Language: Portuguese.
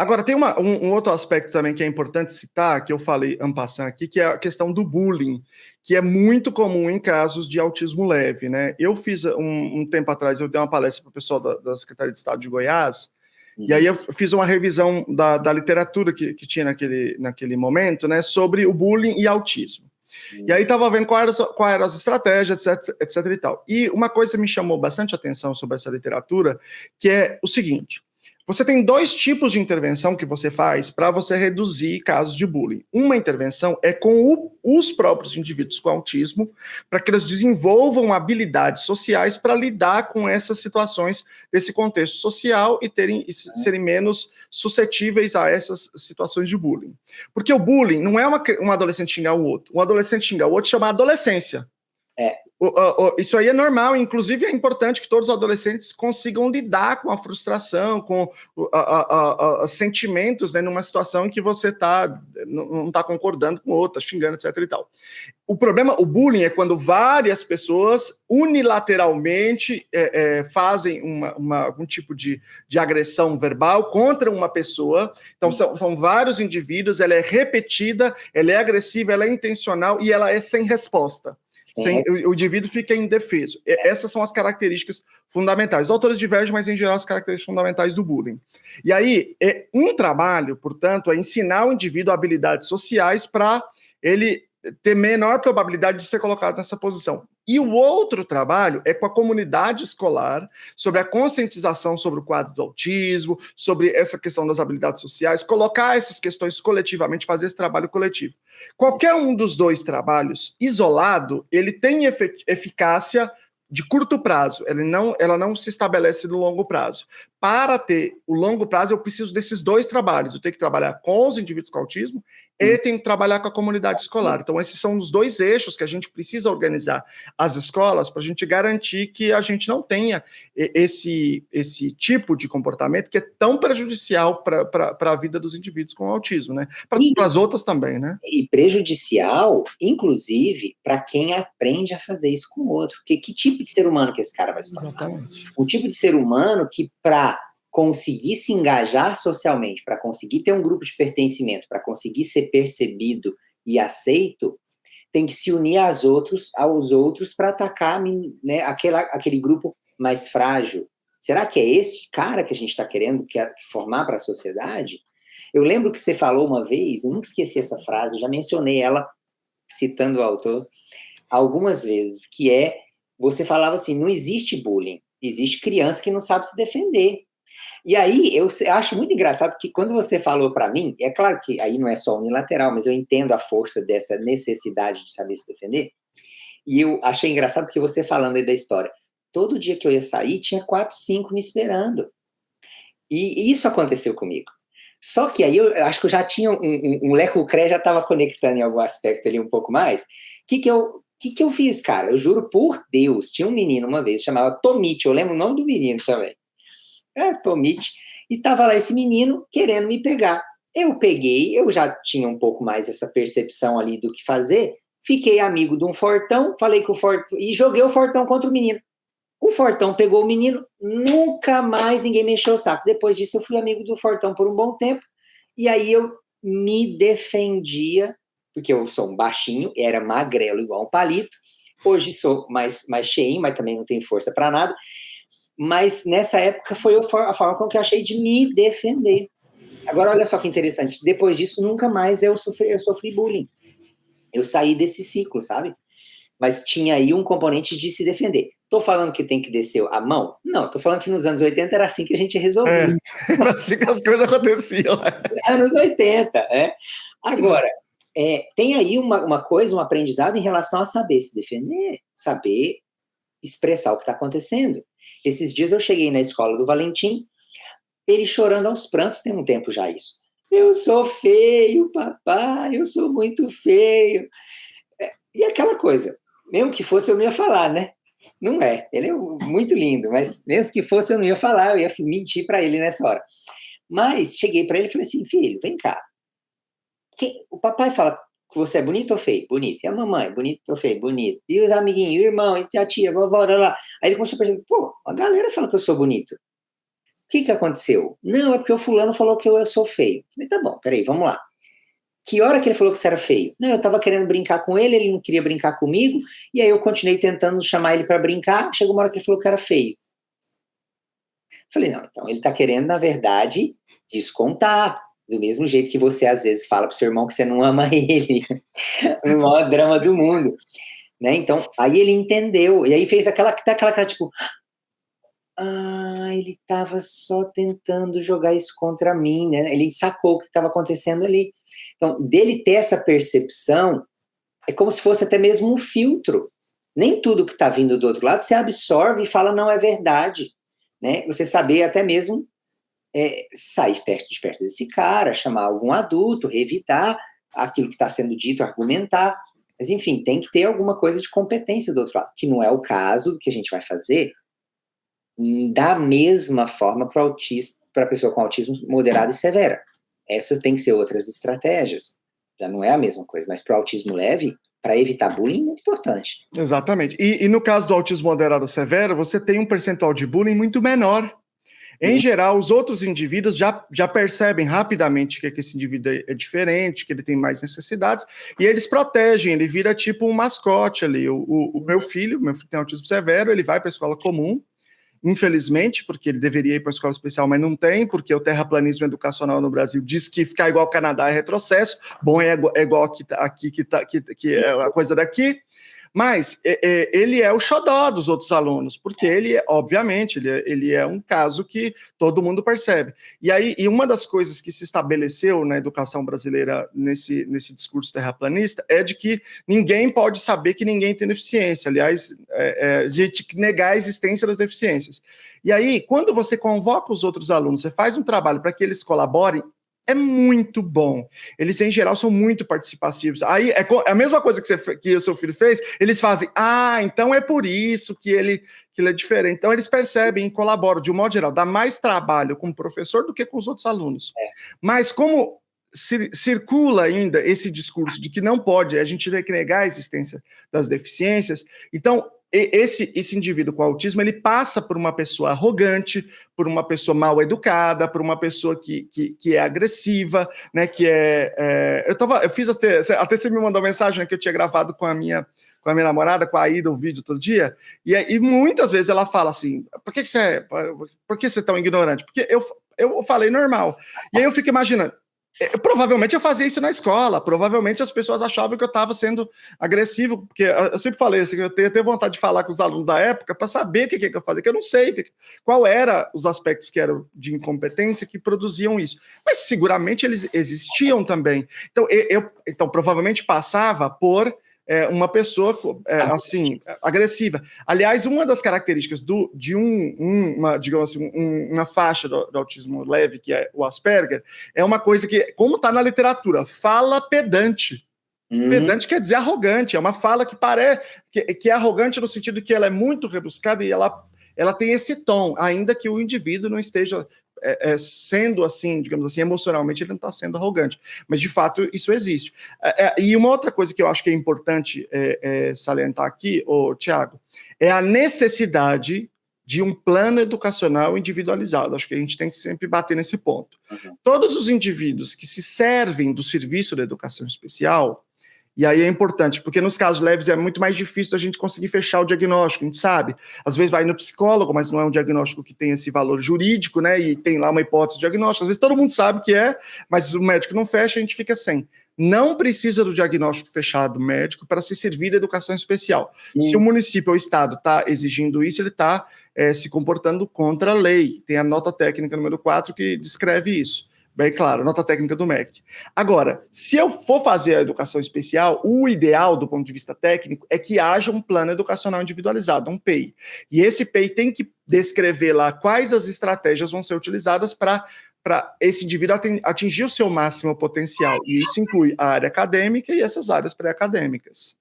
Agora, tem um outro aspecto também que é importante citar, que eu falei en passant aqui, que é a questão do bullying, que é muito comum em casos de autismo leve, né? Eu fiz, um tempo atrás, eu dei uma palestra para o pessoal da Secretaria de Estado de Goiás, e aí eu fiz uma revisão da literatura que tinha naquele momento, né, sobre o bullying e autismo. E aí estava vendo quais eram as estratégias, etc e tal. E uma coisa que me chamou bastante atenção sobre essa literatura, que é o seguinte: você tem dois tipos de intervenção que você faz para você reduzir casos de bullying. Uma intervenção é com os próprios indivíduos com autismo, para que eles desenvolvam habilidades sociais para lidar com essas situações desse contexto social e serem menos suscetíveis a essas situações de bullying. Porque o bullying não é um adolescente xingar o outro. Um adolescente xingar o outro chama adolescência. Isso aí é normal, inclusive é importante que todos os adolescentes consigam lidar com a frustração, com os sentimentos, né, numa situação em que você não está concordando com o outro, tá xingando, etc e tal. O problema, o bullying, é quando várias pessoas unilateralmente fazem algum tipo de agressão verbal contra uma pessoa. Então são vários indivíduos, ela é repetida, ela é agressiva, ela é intencional e ela é sem resposta. O indivíduo fica indefeso. Essas são as características fundamentais. Os autores divergem, mas em geral as características fundamentais do bullying. E aí, um trabalho, portanto, é ensinar o indivíduo habilidades sociais para ele ter menor probabilidade de ser colocado nessa posição. E o outro trabalho é com a comunidade escolar, sobre a conscientização sobre o quadro do autismo, sobre essa questão das habilidades sociais, colocar essas questões coletivamente, fazer esse trabalho coletivo. Qualquer um dos dois trabalhos, isolado, ele tem eficácia de curto prazo, ela não se estabelece no longo prazo. Para ter o longo prazo, eu preciso desses dois trabalhos. Eu tenho que trabalhar com os indivíduos com autismo e tenho que trabalhar com a comunidade escolar. Então, esses são os dois eixos que a gente precisa organizar as escolas para a gente garantir que a gente não tenha esse tipo de comportamento que é tão prejudicial para a vida dos indivíduos com autismo, né? Para as outras também, né? E prejudicial, inclusive, para quem aprende a fazer isso com o outro. Porque que tipo de ser humano que esse cara vai se tornar? Exatamente. Um tipo de ser humano que, para conseguir se engajar socialmente, para conseguir ter um grupo de pertencimento, para conseguir ser percebido e aceito, tem que se unir aos outros para atacar, né, aquele grupo mais frágil. Será que é esse cara que a gente está querendo formar para a sociedade? Eu lembro que você falou uma vez, eu nunca esqueci essa frase, já mencionei ela, citando o autor, algumas vezes, que você falava assim, não existe bullying, existe criança que não sabe se defender. E aí, eu acho muito engraçado que quando você falou para mim, é claro que aí não é só unilateral, mas eu entendo a força dessa necessidade de saber se defender, e eu achei engraçado porque você falando aí da história, todo dia que eu ia sair, tinha 4, 5 me esperando. E isso aconteceu comigo. Só que aí eu acho que eu já tinha um Leco-Cré, já estava conectando em algum aspecto ali um pouco mais. O que eu fiz, cara? Eu juro por Deus, tinha um menino uma vez, chamava Tomite, eu lembro o nome do menino também. Tomite, e tava lá esse menino querendo me pegar. Eu peguei, eu já tinha um pouco mais essa percepção ali do que fazer, fiquei amigo de um fortão, falei com o fortão, e joguei o fortão contra o menino. O fortão pegou o menino, nunca mais ninguém me encheu o saco. Depois disso eu fui amigo do fortão por um bom tempo, e aí eu me defendia, porque eu sou um baixinho, era magrelo igual um palito, hoje sou mais cheinho, mas também não tenho força para nada, mas nessa época foi a forma com que eu achei de me defender. Agora, olha só que interessante, depois disso, nunca mais eu sofri bullying. Eu saí desse ciclo, sabe? Mas tinha aí um componente de se defender. Tô falando que tem que descer a mão? Não, tô falando que nos anos 80 era assim que a gente resolvia. Era assim que as coisas aconteciam. Anos 80, Agora, tem aí uma coisa, um aprendizado em relação a saber se defender, saber expressar o que está acontecendo. Esses dias eu cheguei na escola do Valentim, ele chorando aos prantos, tem um tempo já isso. Eu sou feio, papai, eu sou muito feio. E aquela coisa, mesmo que fosse eu não ia falar, né? Não é, ele é muito lindo, mas mesmo que fosse eu não ia falar, eu ia mentir para ele nessa hora. Mas cheguei para ele e falei assim, filho, vem cá. O papai fala que você é bonito ou feio? Bonito. E a mamãe? Bonito ou feio? Bonito. E os amiguinhos, o irmão, e a tia, a vovó, lá. Aí ele começou a perceber, pô, a galera fala que eu sou bonito. que aconteceu? Não, é porque o fulano falou que eu sou feio. Falei, tá bom, peraí, vamos lá. Que hora que ele falou que você era feio? Não, eu estava querendo brincar com ele, ele não queria brincar comigo, e aí eu continuei tentando chamar ele para brincar, chegou uma hora que ele falou que era feio. Falei, não, então ele está querendo, na verdade, descontar, do mesmo jeito que você às vezes fala pro seu irmão que você não ama ele, no maior drama do mundo, né? Então, aí ele entendeu, e aí fez aquela cara, tipo, ele estava só tentando jogar isso contra mim, né? Ele sacou o que estava acontecendo ali. Então, dele ter essa percepção, é como se fosse até mesmo um filtro. Nem tudo que está vindo do outro lado você absorve e fala, não é verdade, né? Você saber até mesmo sair de perto desse cara, chamar algum adulto, revidar aquilo que está sendo dito, argumentar. Mas, enfim, tem que ter alguma coisa de competência do outro lado, que não é o caso do que a gente vai fazer da mesma forma para a pessoa com autismo moderado e severa. Essas têm que ser outras estratégias. Já não é a mesma coisa, mas para o autismo leve, para evitar bullying, é muito importante. Exatamente. E no caso do autismo moderado severo, você tem um percentual de bullying muito menor. Em geral, os outros indivíduos já percebem rapidamente que esse indivíduo é diferente, que ele tem mais necessidades, e eles protegem, ele vira tipo um mascote ali. O meu filho tem autismo severo, ele vai para a escola comum, infelizmente, porque ele deveria ir para a escola especial, mas não tem, porque o terraplanismo educacional no Brasil diz que ficar igual ao Canadá é retrocesso, bom é igual aqui que é a coisa daqui. Mas ele é o xodó dos outros alunos, porque obviamente, ele é um caso que todo mundo percebe. E uma das coisas que se estabeleceu na educação brasileira nesse discurso terraplanista é de que ninguém pode saber que ninguém tem deficiência. Aliás, a gente negar a existência das deficiências. E aí, quando você convoca os outros alunos, você faz um trabalho para que eles colaborem, é muito bom. Eles, em geral, são muito participativos. Aí é a mesma coisa que o seu filho fez, eles fazem, então é por isso que ele é diferente. Então, eles percebem e colaboram, de um modo geral, dá mais trabalho com o professor do que com os outros alunos. Mas como circula ainda esse discurso de que não pode, a gente tem que negar a existência das deficiências, então esse indivíduo com autismo, ele passa por uma pessoa arrogante, por uma pessoa mal educada, por uma pessoa que é agressiva, né, eu fiz até você me mandou mensagem, né, que eu tinha gravado com a minha namorada, com a Aida, um vídeo todo dia, e muitas vezes ela fala assim, por que você é tão ignorante? Porque eu falei normal, e aí eu fico imaginando, provavelmente eu fazia isso na escola, provavelmente as pessoas achavam que eu estava sendo agressivo, porque eu sempre falei assim, que eu tenho vontade de falar com os alunos da época para saber o que eu fazia, que eu não sei qual eram os aspectos que eram de incompetência que produziam isso, mas seguramente eles existiam também. Então provavelmente passava por uma pessoa assim, agressiva. Aliás, uma das características de digamos assim, uma faixa do autismo leve, que é o Asperger, é uma coisa que, como está na literatura, fala pedante. Pedante quer dizer arrogante, é uma fala que parece que é arrogante no sentido de que ela é muito rebuscada e ela tem esse tom, ainda que o indivíduo não esteja sendo assim, digamos assim, emocionalmente ele não está sendo arrogante, mas de fato isso existe. E uma outra coisa que eu acho que é importante salientar aqui, Tiago, é a necessidade de um plano educacional individualizado. Acho que a gente tem que sempre bater nesse ponto. Todos os indivíduos que se servem do serviço da educação especial, e aí é importante, porque nos casos leves é muito mais difícil a gente conseguir fechar o diagnóstico, a gente sabe. Às vezes vai no psicólogo, mas não é um diagnóstico que tem esse valor jurídico, né? E tem lá uma hipótese diagnóstica. Às vezes todo mundo sabe que mas o médico não fecha, a gente fica sem. Não precisa do diagnóstico fechado médico para se servir da educação especial. Se o município ou o estado está exigindo isso, ele está se comportando contra a lei. Tem a nota técnica número 4 que descreve isso. Bem claro, nota técnica do MEC. Agora, se eu for fazer a educação especial, o ideal, do ponto de vista técnico, é que haja um plano educacional individualizado, um PEI. E esse PEI tem que descrever lá quais as estratégias vão ser utilizadas para esse indivíduo atingir o seu máximo potencial. E isso inclui a área acadêmica e essas áreas pré-acadêmicas.